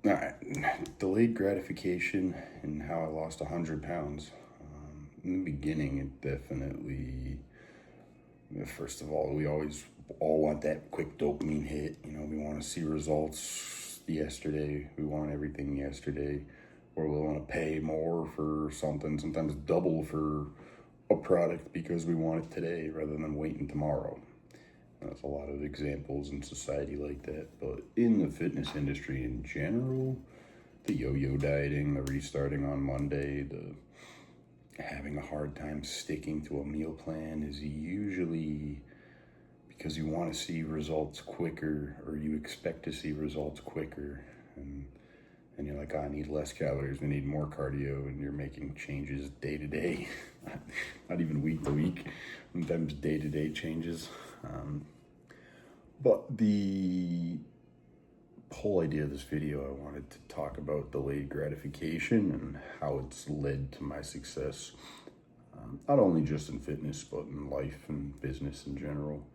Delayed gratification and how I lost 100 pounds. In the beginning, it definitely, first of all, we always all want that quick dopamine hit. You know, we want to see results yesterday. We want everything yesterday. We're willing to pay more for something, sometimes double for a product because we want it today rather than waiting tomorrow. There's a lot of examples in society like that, but in the fitness industry in general, the yo-yo dieting, the restarting on Monday, the having a hard time sticking to a meal plan is usually because you want to see results quicker, or you expect to see results quicker, and you're like, I need less calories, I need more cardio, and you're making changes day to day, not even week to week, sometimes day to day changes. But the whole idea of this video, I wanted to talk about delayed gratification and how it's led to my success, not only just in fitness, but in life and business in general.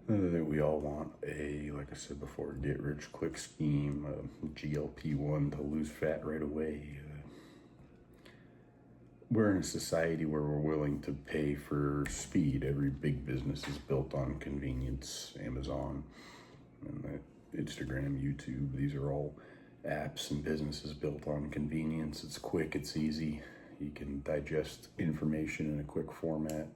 That we all want like I said before, get rich quick scheme, GLP-1 to lose fat right away. We're in a society where we're willing to pay for speed. Every big business is built on convenience. Amazon and Instagram, YouTube, these are all apps and businesses built on convenience. It's quick, it's easy. You can digest information in a quick format.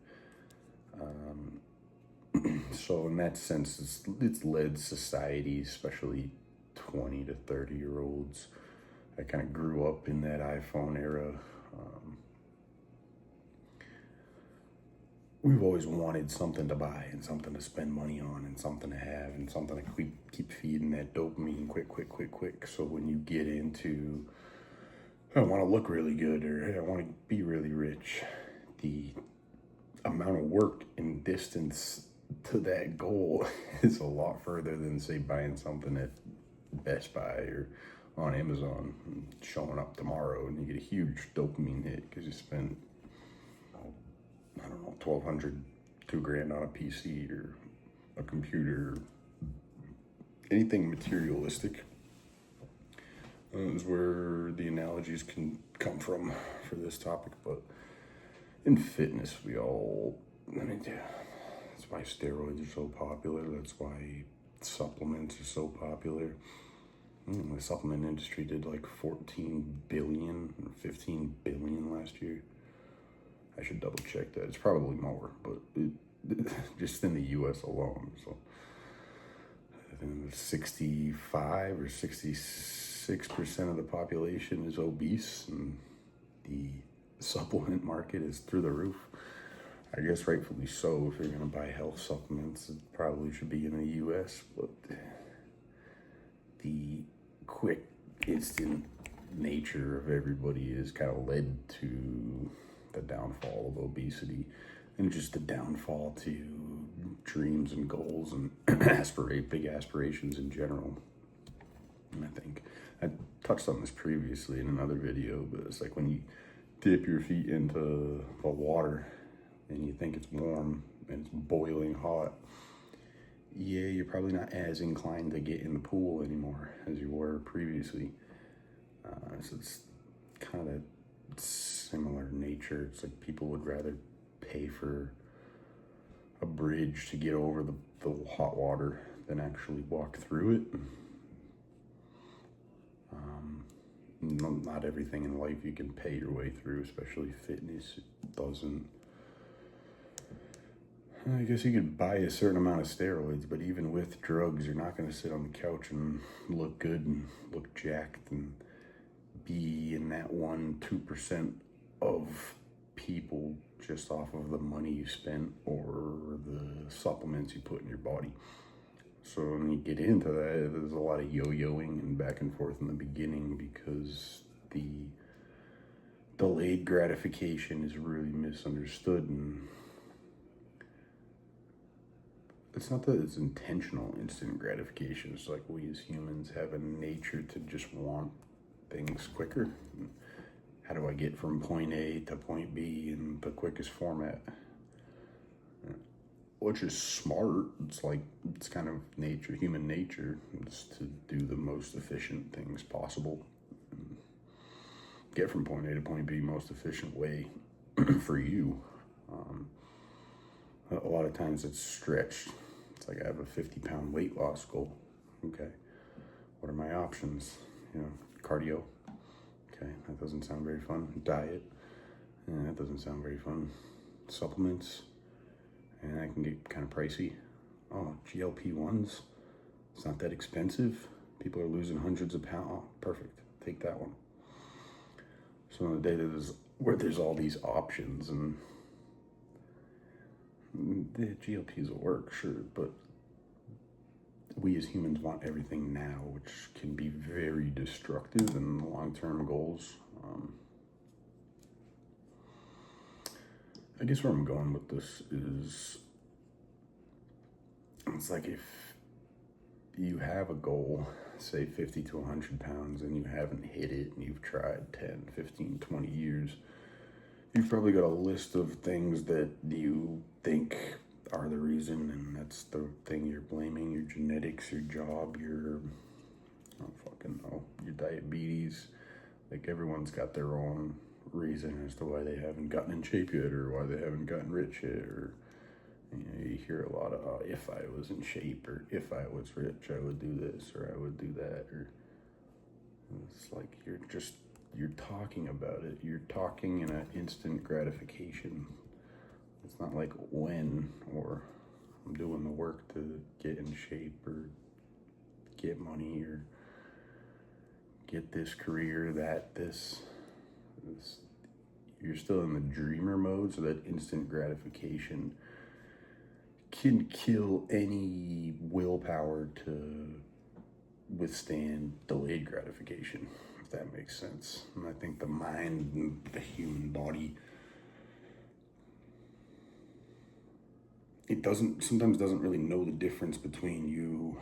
So in that sense, it's led society, especially 20 to 30-year-olds. I kind of grew up in that iPhone era. We've always wanted something to buy and something to spend money on and something to have and something to keep feeding that dopamine quick. So when you get into, I want to look really good, or hey, I want to be really rich, the amount of work and distance to that goal is a lot further than, say, buying something at Best Buy or on Amazon and showing up tomorrow and you get a huge dopamine hit because you spent, I don't know, $1,200, $2,000 on a PC or a computer, anything materialistic. Is where the analogies can come from for this topic. But in fitness, that's why steroids are so popular. That's why supplements are so popular. The supplement industry did like 14 billion or 15 billion last year. I should double check that. It's probably more, but just in the US alone. So I think 65 or 66% of the population is obese, and the supplement market is through the roof. I guess rightfully so. If you're going to buy health supplements, it probably should be in the US, but the quick, instant nature of everybody has kind of led to the downfall of obesity and just the downfall to dreams and goals and big aspirations in general. And I think I touched on this previously in another video, but it's like when you dip your feet into the water and you think it's warm and it's boiling hot, yeah, you're probably not as inclined to get in the pool anymore as you were previously. So it's kind of similar nature. It's like people would rather pay for a bridge to get over the hot water than actually walk through it. Not everything in life you can pay your way through, especially fitness. It doesn't. I guess you could buy a certain amount of steroids, but even with drugs, you're not going to sit on the couch and look good and look jacked and be in that 1-2% of people just off of the money you spent or the supplements you put in your body. So when you get into that, there's a lot of yo-yoing and back and forth in the beginning because the delayed gratification is really misunderstood. And it's not that it's intentional instant gratification. It's like we as humans have a nature to just want things quicker. How do I get from point A to point B in the quickest format? which is smart. It's like, it's kind of nature, human nature, is to do the most efficient things possible. Get from point A to point B most efficient way for you. A lot of times it's stretched. It's like, I have a 50-pound weight loss goal. Okay, what are my options? Cardio. Okay, that doesn't sound very fun. Diet. That doesn't sound very fun. Supplements. And that can get kind of pricey. Oh, GLP-1s. It's not that expensive. People are losing hundreds of pounds. Oh, perfect. Take that one. So on the day where there's all these options, and the GLPs will work, sure, but we as humans want everything now, which can be very destructive in long-term goals. I guess where I'm going with this is, it's like, if you have a goal, say 50 to 100 pounds, and you haven't hit it, and you've tried 10, 15, 20 years, you've probably got a list of things that you think are the reason, and that's the thing you're blaming: your genetics, your job, your, I don't fucking know, your diabetes. Like, everyone's got their own reason as to why they haven't gotten in shape yet, or why they haven't gotten rich yet, or you hear a lot of, if I was in shape, or if I was rich, I would do this, or I would do that, or it's like, you're talking about it. You're talking in an instant gratification. It's not like when, or I'm doing the work to get in shape, or get money, or get this career, this. You're still in the dreamer mode, so that instant gratification can kill any willpower to withstand delayed gratification, if that makes sense. And I think the mind and the human body, it sometimes doesn't really know the difference between you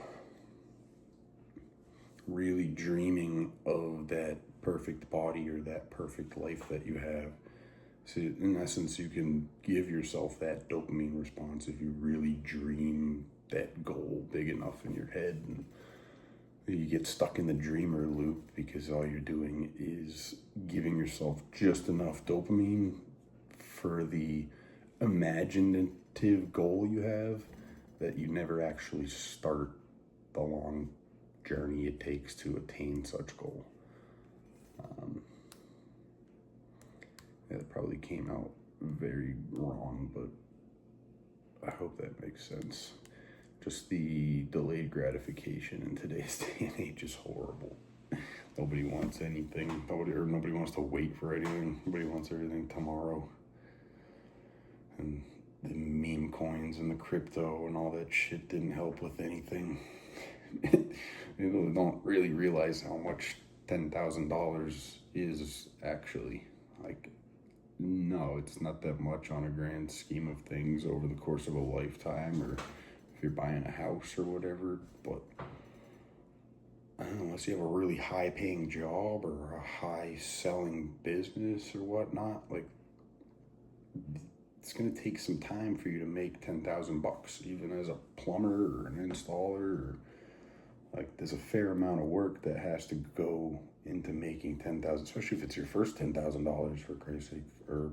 really dreaming of that perfect body or that perfect life that you have. So in essence, you can give yourself that dopamine response if you really dream that goal big enough in your head, and you get stuck in the dreamer loop because all you're doing is giving yourself just enough dopamine for the imaginative goal you have, that you never actually start the long journey it takes to attain such goal. That probably came out very wrong, but I hope that makes sense. Just the delayed gratification in today's day and age is horrible. Nobody wants anything. Nobody wants to wait for anything. Nobody wants everything tomorrow. And the meme coins and the crypto and all that shit didn't help with anything. People don't really realize how much $10,000 is actually. Like, no, it's not that much on a grand scheme of things over the course of a lifetime, or if you're buying a house or whatever. But I don't know, unless you have a really high paying job or a high selling business or whatnot, like, it's gonna take some time for you to make $10,000, even as a plumber or an installer. Or, like, there's a fair amount of work that has to go into making $10,000, especially if it's your first $10,000, for Christ's sake, or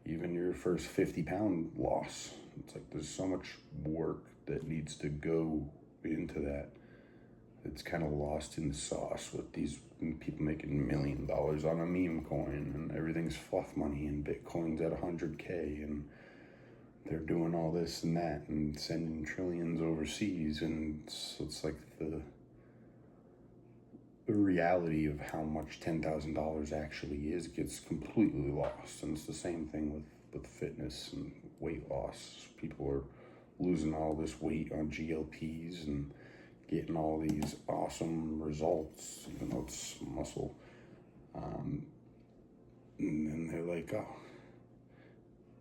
even your first 50-pound loss. It's like, there's so much work that needs to go into that. It's kind of lost in the sauce with these people making $1 million on a meme coin, and everything's fluff money, and Bitcoin's at 100K, and they're doing all this and that and sending trillions overseas. And so it's like the reality of how much $10,000 actually is gets completely lost. And it's the same thing with fitness and weight loss. People are losing all this weight on GLPs and getting all these awesome results, even though it's muscle. And then they're like, oh,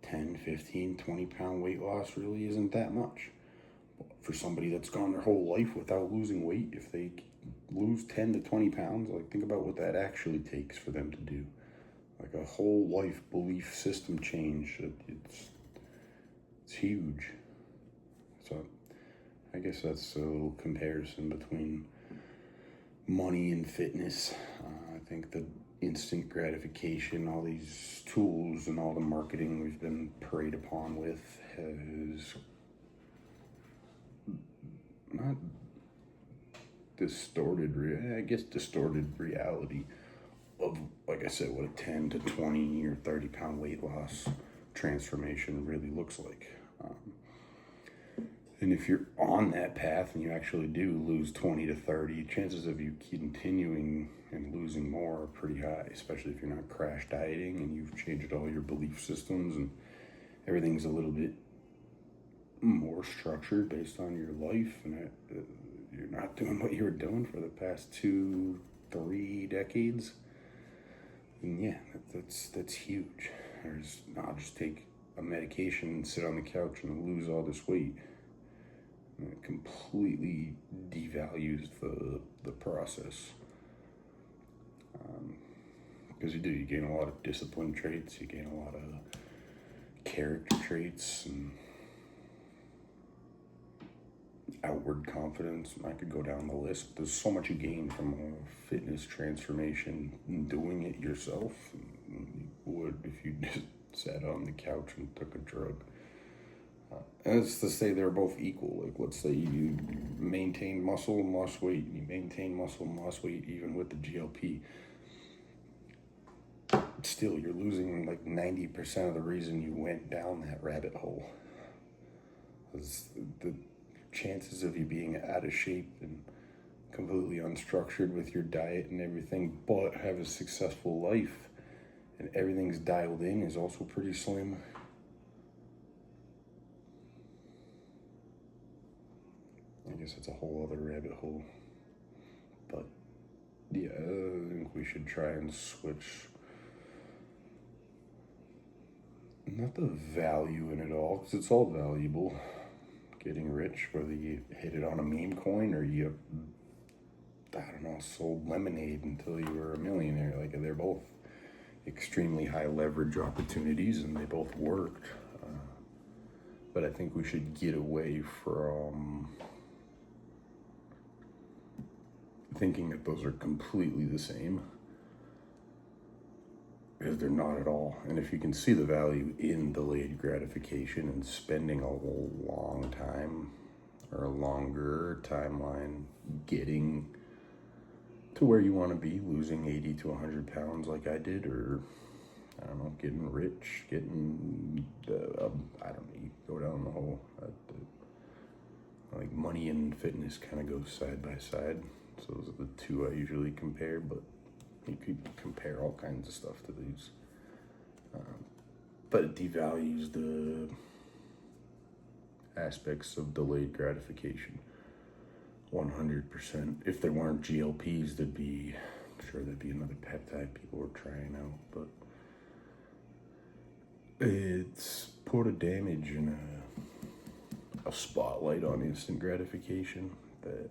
10, 15, 20 pound weight loss really isn't that much. For somebody that's gone their whole life without losing weight, if they lose 10 to 20 pounds, like, think about what that actually takes for them to do. Like, a whole life belief system change. It's huge. So I guess that's a little comparison between money and fitness. I think the instant gratification, all these tools and all the marketing we've been preyed upon with has not distorted reality of, like I said, what a 10 to 20 or 30 pound weight loss transformation really looks like. And if you're on that path and you actually do lose 20 to 30, chances of you continuing and losing more are pretty high, especially if you're not crash dieting and you've changed all your belief systems and everything's a little bit more structured based on your life, and you're not doing what you were doing for the past 2-3 decades. And yeah, that's huge. I'll just take a medication and sit on the couch and lose all this weight. And it completely devalues the process. Because you gain a lot of discipline traits, you gain a lot of character traits and outward confidence. I could go down the list. There's so much you gain from a fitness transformation doing it yourself than you would if you just sat on the couch and took a drug. And it's to say they're both equal. Like, let's say you maintain muscle and lost weight, and you maintain muscle and lost weight even with the GLP. Still, you're losing like 90% of the reason you went down that rabbit hole. The chances of you being out of shape and completely unstructured with your diet and everything, but have a successful life and everything's dialed in is also pretty slim. I guess it's a whole other rabbit hole. But yeah, I think we should try and switch, not the value in it all, because it's all valuable. Getting rich, whether you hit it on a meme coin or you, sold lemonade until you were a millionaire. Like, they're both extremely high leverage opportunities and they both worked. But I think we should get away from thinking that those are completely the same, because they're not at all. And if you can see the value in delayed gratification and spending a long time or a longer timeline getting to where you want to be, losing 80 to 100 pounds like I did, or getting rich, getting you go down the whole, like money and fitness kind of go side by side. So those are the two I usually compare, but you could compare all kinds of stuff to these. But it devalues the aspects of delayed gratification 100%. If there weren't GLPs, there'd be another peptide people were trying out, but it's put a damage and a spotlight on instant gratification that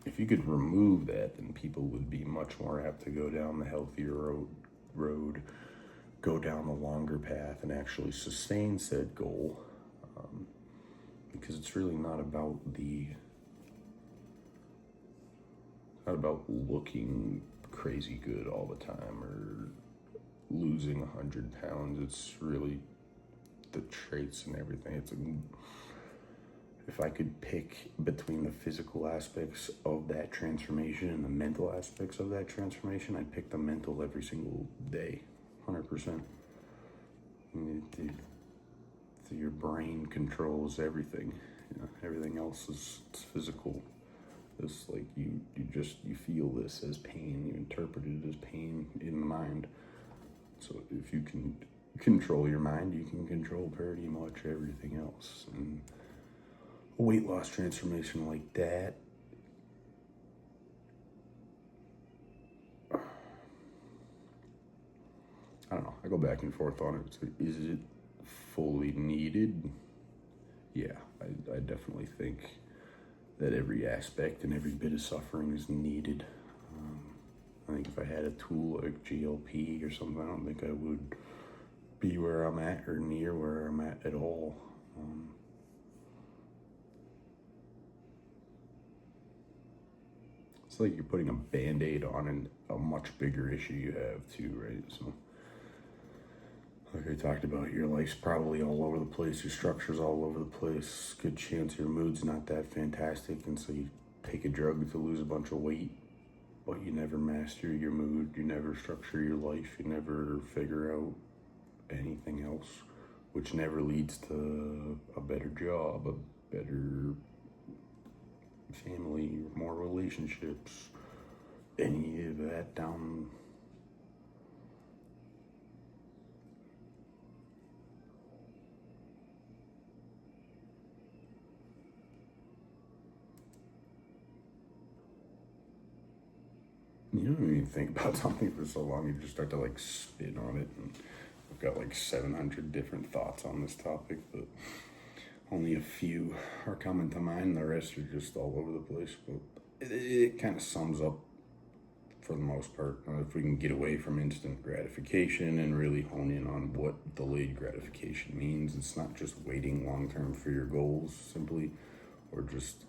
if you could remove that, then people would be much more apt to go down the healthier road, go down the longer path, and actually sustain said goal. Because it's really not about looking crazy good all the time or losing 100 pounds. It's really the traits and everything. If I could pick between the physical aspects of that transformation and the mental aspects of that transformation, I'd pick the mental every single day, 100%. Your brain controls everything. Everything else is physical. It's like you feel this as pain. You interpret it as pain in the mind. So if you can control your mind, you can control pretty much everything else. And a weight loss transformation like that, I don't know. I go back and forth on it. So is it fully needed? Yeah, I definitely think that every aspect and every bit of suffering is needed. I think if I had a tool like GLP or something, I don't think I would be where I'm at or near where I'm at all. it's like you're putting a Band-Aid on a much bigger issue you have too, right? So like I talked about, your life's probably all over the place, your structure's all over the place, good chance your mood's not that fantastic, and so you take a drug to lose a bunch of weight, but you never master your mood, you never structure your life, you never figure out anything else, which never leads to a better job, a better family, more relationships, any of that down. You don't even think about something for so long, you just start to like spin on it. And I've got like 700 different thoughts on this topic, but only a few are coming to mind. The rest are just all over the place. But it kind of sums up for the most part. If we can get away from instant gratification and really hone in on what delayed gratification means, it's not just waiting long term for your goals simply, or just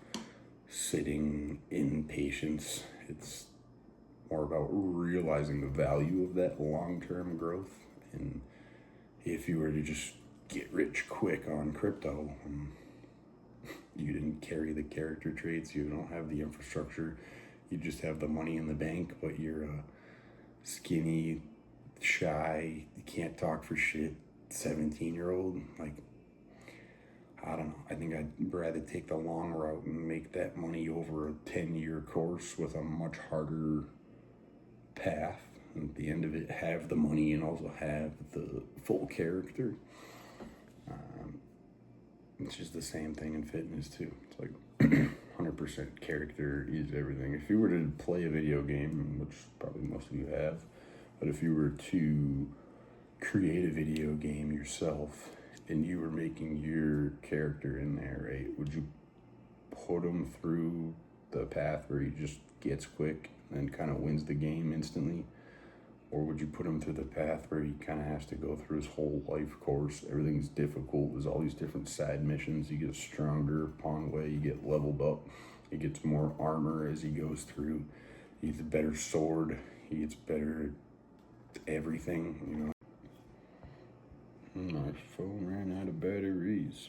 sitting in patience. It's more about realizing the value of that long-term growth. And if you were to just get rich quick on crypto, you didn't carry the character traits, you don't have the infrastructure, you just have the money in the bank, but you're a skinny, shy, you can't talk for shit 17-year-old, like, I don't know. I think I'd rather take the long route and make that money over a 10-year course with a much harder path, and at the end of it have the money and also have the full character. It's just the same thing in fitness too. It's like 100% character is everything. If you were to play a video game, which probably most of you have, but if you were to create a video game yourself and you were making your character in there, right, would you put him through the path where he just gets quick and kind of wins the game instantly? Or would you put him through the path where he kind of has to go through his whole life course? Everything's difficult. There's all these different side missions. He gets stronger upon way. You get leveled up. He gets more armor as he goes through. He gets a better sword. He gets better at everything, My phone ran out of batteries.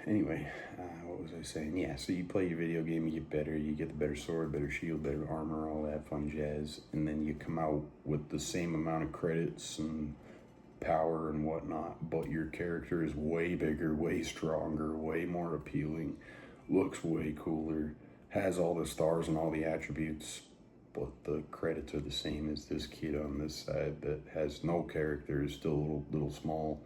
Anyway, what was I saying? Yeah, so you play your video game, you get better, you get the better sword, better shield, better armor, all that fun jazz, and then you come out with the same amount of credits and power and whatnot, but your character is way bigger, way stronger, way more appealing, looks way cooler, has all the stars and all the attributes, but the credits are the same as this kid on this side that has no character, is still a little small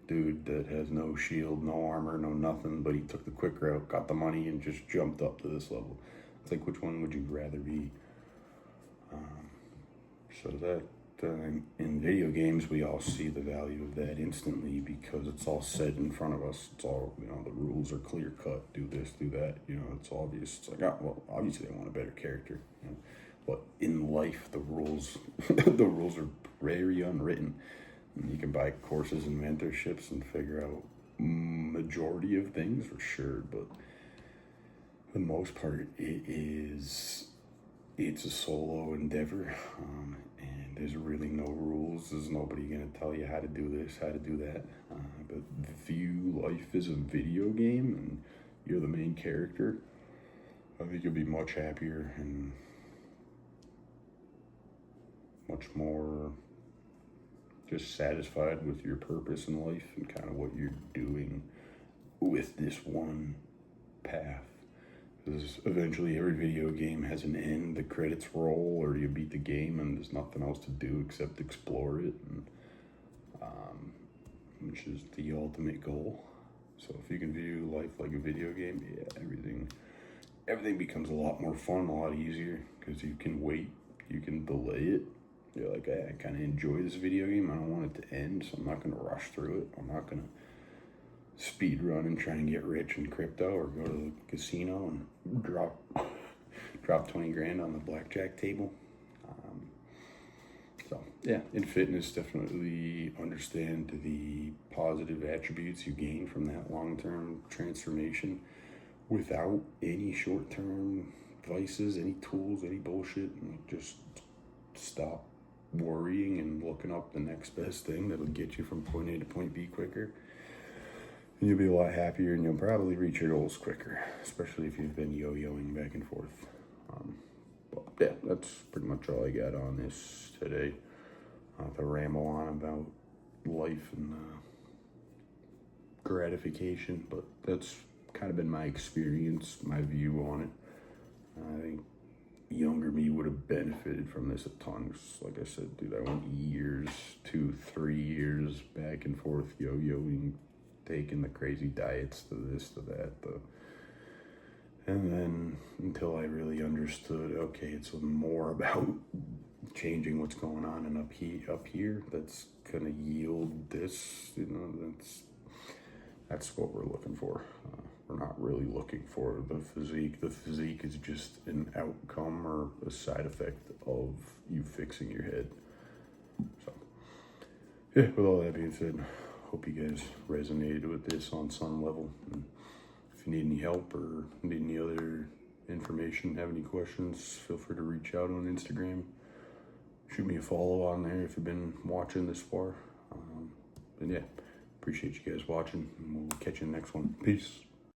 dude that has no shield, no armor, no nothing, but he took the quick route, got the money, and just jumped up to this level. It's like, which one would you rather be? So that in video games, we all see the value of that instantly because it's all set in front of us. It's all, the rules are clear cut. Do this, do that. It's obvious. It's like, well, obviously they want a better character. But in life, the rules, the rules are very unwritten. You can buy courses and mentorships and figure out majority of things for sure, but for the most part, it's a solo endeavor, and there's really no rules. There's nobody gonna tell you how to do this, how to do that. But view life as a video game, and you're the main character. I think you'll be much happier and much more just satisfied with your purpose in life and kind of what you're doing with this one path. Because eventually every video game has an end, the credits roll, or you beat the game and there's nothing else to do except explore it, and which is the ultimate goal. So if you can view life like a video game, yeah, everything becomes a lot more fun, a lot easier, because you can wait, you can delay it. You're like, I kind of enjoy this video game. I don't want it to end, so I'm not going to rush through it. I'm not going to speed run and try and get rich in crypto, or go to the casino and drop 20 grand on the blackjack table. So yeah, in fitness, definitely understand the positive attributes you gain from that long-term transformation without any short-term vices, any tools, any bullshit, and just stop worrying and looking up the next best thing that'll get you from point A to point B quicker. And you'll be a lot happier, and you'll probably reach your goals quicker, especially if you've been yo-yoing back and forth. But yeah, that's pretty much all I got on this today. To ramble on about life and gratification, but that's kind of been my experience, my view on it. I think younger me would have benefited from this a ton. Just like I said, dude, I went years, 2-3 years back and forth yo-yoing, taking the crazy diets to this, to that, and then until I really understood, okay, it's more about changing what's going on and up here that's gonna yield this. That's what we're looking for. We're not really looking for the physique. The physique is just an outcome or a side effect of you fixing your head. So yeah, with all that being said, hope you guys resonated with this on some level. And if you need any help or need any other information, have any questions, feel free to reach out on Instagram. Shoot me a follow on there if you've been watching this far. And yeah, appreciate you guys watching, and we'll catch you in the next one. Peace.